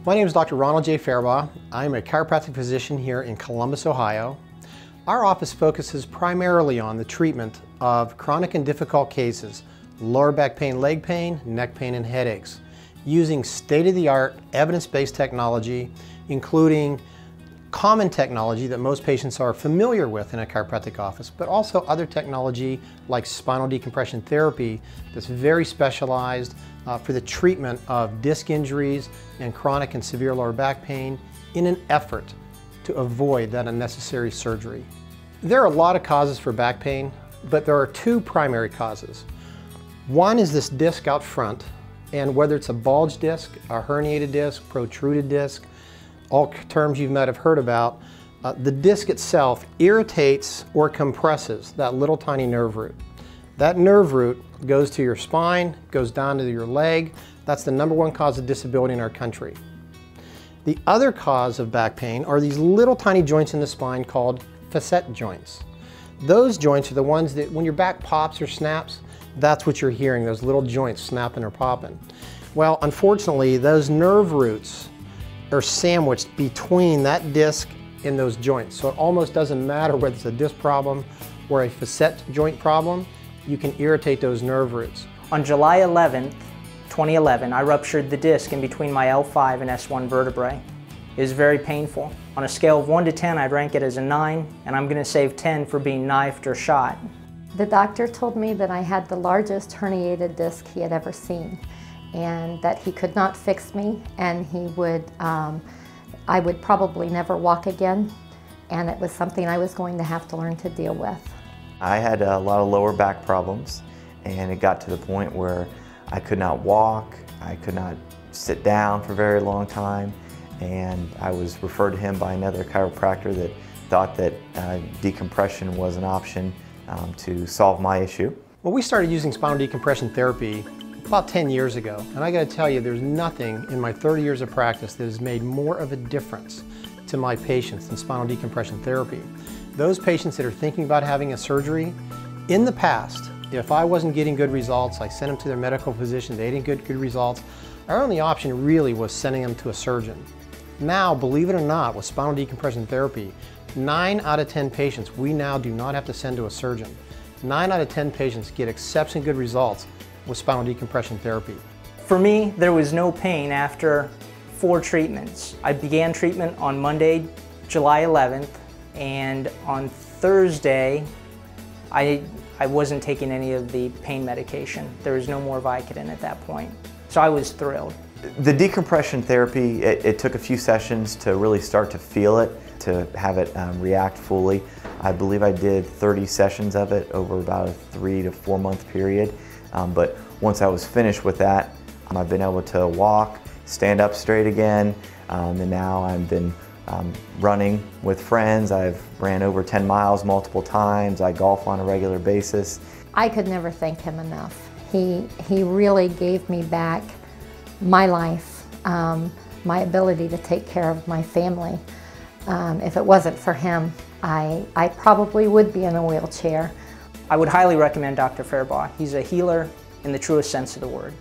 My name is Dr. Ronald J. Farabaugh. I'm a chiropractic physician here in Columbus, Ohio. Our office focuses primarily on the treatment of chronic and difficult cases, lower back pain, leg pain, neck pain, and headaches, using state-of-the-art evidence-based technology, including common technology that most patients are familiar with in a chiropractic office, but also other technology like spinal decompression therapy that's very specialized for the treatment of disc injuries and chronic and severe lower back pain in an effort to avoid that unnecessary surgery. There are a lot of causes for back pain, but there are two primary causes. One is this disc out front, and whether it's a bulge disc, a herniated disc, protruded disc, all terms you might have heard about, the disc itself irritates or compresses that little tiny nerve root. That nerve root goes to your spine, goes down to your leg. That's the #1 cause of disability in our country. The other cause of back pain are these little tiny joints in the spine called facet joints. Those joints are the ones that when your back pops or snaps, that's what you're hearing, those little joints snapping or popping. Well, unfortunately, those nerve roots are sandwiched between that disc and those joints. So it almost doesn't matter whether it's a disc problem or a facet joint problem, you can irritate those nerve roots. On July 11th, 2011, I ruptured the disc in between my L5 and S1 vertebrae. It was very painful. On a scale of 1 to 10, I'd rank it as a 9, and I'm going to save 10 for being knifed or shot. The doctor told me that I had the largest herniated disc he had ever seen, and that he could not fix me, and I would probably never walk again, and it was something I was going to have to learn to deal with. I had a lot of lower back problems, and it got to the point where I could not walk, I could not sit down for a very long time, and I was referred to him by another chiropractor that thought that decompression was an option to solve my issue. Well, we started using spinal decompression therapy about 10 years ago, and I got to tell you, there's nothing in my 30 years of practice that has made more of a difference to my patients than spinal decompression therapy. Those patients that are thinking about having a surgery, in the past, if I wasn't getting good results, I sent them to their medical physician, they didn't get good results. Our only option really was sending them to a surgeon. Now, believe it or not, with spinal decompression therapy, 9 out of 10 patients we now do not have to send to a surgeon. 9 out of 10 patients get exceptionally good results with spinal decompression therapy. For me, there was no pain after 4 treatments. I began treatment on Monday, July 11th, and on Thursday, I wasn't taking any of the pain medication. There was no more Vicodin at that point. So I was thrilled. The decompression therapy, it took a few sessions to really start to feel it, to have it react fully. I believe I did 30 sessions of it over about a 3 to 4 month period. But once I was finished with that, I've been able to walk, stand up straight again, and now I've been running with friends. I've ran over 10 miles multiple times. I golf on a regular basis. I could never thank him enough. He really gave me back my life, my ability to take care of my family. If it wasn't for him, I probably would be in a wheelchair. I would highly recommend Dr. Farabaugh. He's a healer in the truest sense of the word.